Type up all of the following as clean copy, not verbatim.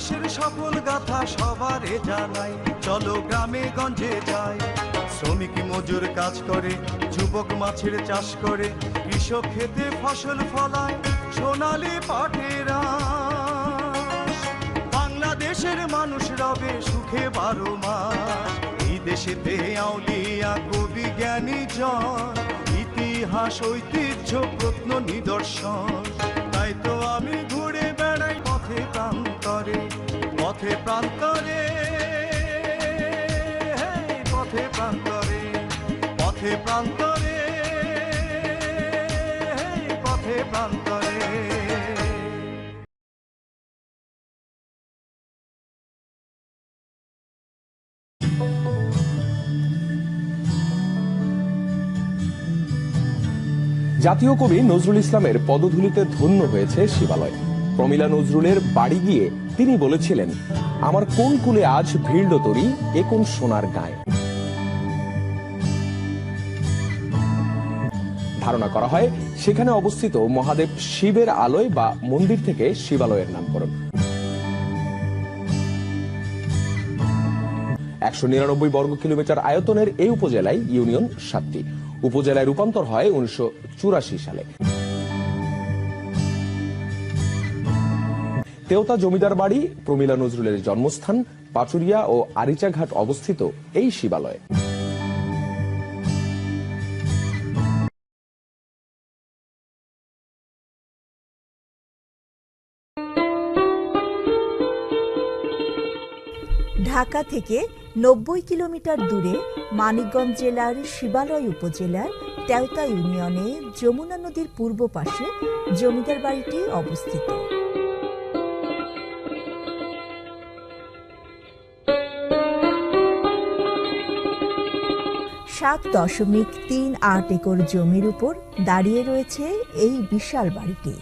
দেশের সফল গাথা সবারে জানাই, চলো গ্রামে গঞ্জে যাই। শ্রমিক মজুর কাজ করে, যুবক মাছের চাষ করে, কৃষক খেতে ফসল ফলায়, সোনালী পাটের আঁশ। বাংলাদেশের মানুষ রবে সুখে 12 মাস। এই দেশেতে আউলিয়া কবি জ্ঞানী জন, ইতিহাস ঐতিহ্য প্রত্ন নিদর্শন। তাই তো আমি ঘুরে বেড়াই পথে প্রান্তরে, পথে প্রান্তরে, পথে প্রান্তরে, পথে প্রান্তরে, পথে প্রান্তরে। জাতীয় কবি নজরুল ইসলামের পদধূলিতে ধন্য হয়েছে শিবালয়। প্রমীলা নজরুলের বাড়ি গিয়ে তিনি বলেছিলেন, আমার কোন কুলে আজ ভিড়ল তরি, এ কোন সোনার গায়ে। ধারণা করা হয় সেখানে অবস্থিত মহাদেব শিবের আলয় বা মন্দির থেকে শিবালয়ের নামকরণ। ১৯৯ বর্গ কিলোমিটার আয়তনের এই উপজেলায় ইউনিয়ন ৭টি। উপজেলায় রূপান্তর হয় ১৯৮৪ সালে। তেওতা জমিদার বাড়ি, প্রমীলা নজরুলের জন্মস্থান, পাচুরিয়া ও আরিচাঘাট অবস্থিত এই শিবালয়ে। ঢাকা থেকে ৯০ কিলোমিটার দূরে মানিকগঞ্জ জেলার শিবালয় উপজেলার তেওতা ইউনিয়নে যমুনা নদীর পূর্ব পাশে জমিদার বাড়িটি অবস্থিত। .৩৮ একর জমির উপর দাঁড়িয়ে রয়েছে এই বিশাল বাড়িটি।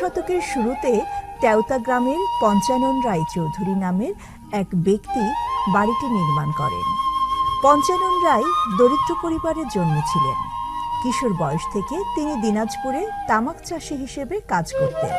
শতকের শুরুতে তেওতা গ্রামের পঞ্চানন রায়চৌধুরী নামের এক ব্যক্তি বাড়িটি নির্মাণ করেন। পঞ্চানন রায় দরিদ্র পরিবারে জন্মেছিলেন। কিশোর বয়স থেকে তিনি দিনাজপুরে তামাক চাষী হিসেবে কাজ করতেন।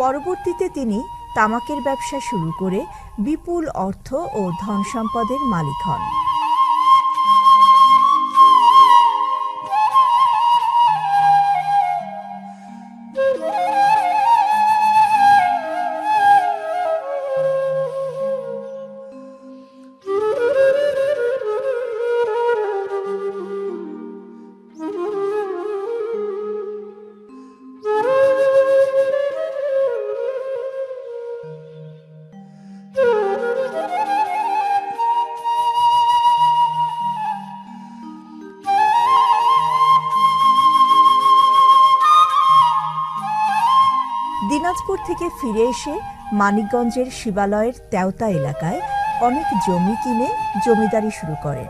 পরবর্তীতে তিনি তামাকের ব্যবসা শুরু করে বিপুল অর্থ ও ধন সম্পদের মালিক হন। থেকে ফিরে এসে মানিকগঞ্জের শিবালয়ের তেওতা এলাকায় অনেক জমি কিনে জমিদারি শুরু করেন।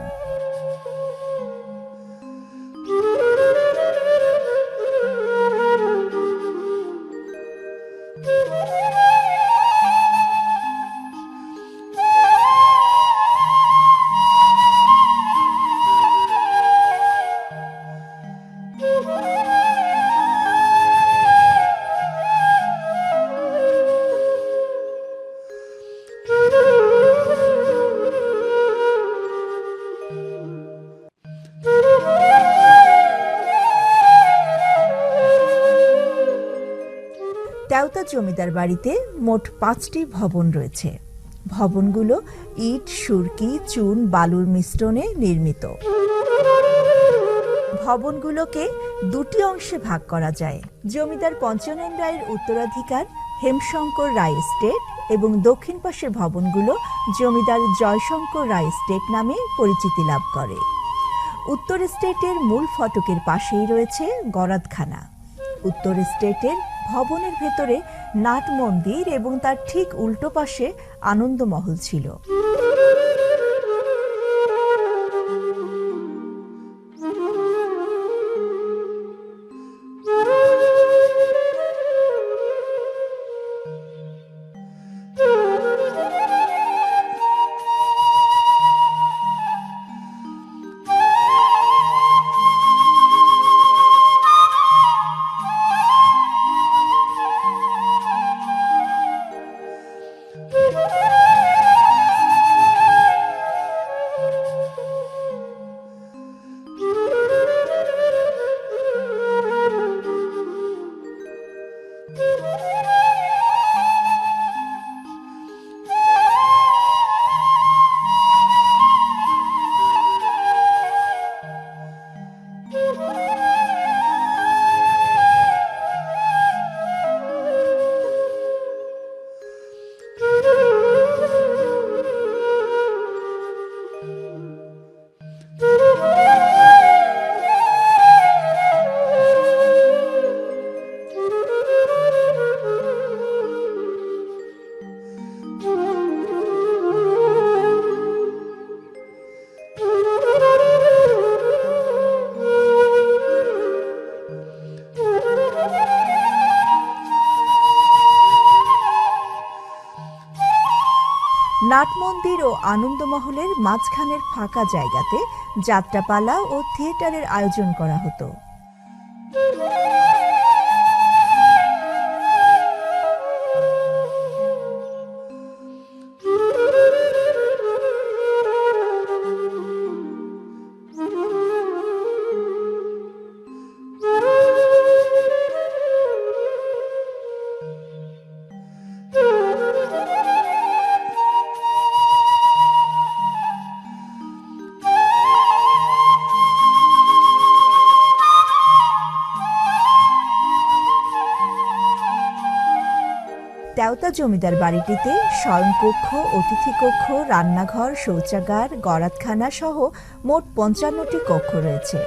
তেওতা জমিদার বাড়িতে মোট 5টি ভবন রয়েছে। ভবনগুলো ইট, সুরকি, চুন, বালুর মিশ্রণে নির্মিত। ভবনগুলোকে 2টি অংশে ভাগ করা যায়। জমিদার পঞ্চানন রায়ের উত্তরাধিকার হেমশঙ্কর রায় এস্টেট এবং দক্ষিণ পাশের ভবনগুলো জমিদার জয়শঙ্কর রায় এস্টেট নামে পরিচিতি লাভ করে। উত্তর এস্টেটের মূল ফটকের পাশেই রয়েছে গরাদখানা। উত্তর এস্টেটের ভবনের ভেতরে নাট মন্দির এবং তার ঠিক উল্টো পাশে আনন্দমহল ছিল। নাট মন্দির ও আনন্দমহলের মাঝখানের ফাঁকা জায়গাতে যাত্রাপালা ও থিয়েটারের আয়োজন করা হতো। তেওতা জমিদার বাড়িটিতে শয়নকক্ষ, অতিথিকক্ষ, রান্নাঘর, শৌচাগার, গরাদখানা সহ মোট 55টি কক্ষ রয়েছে।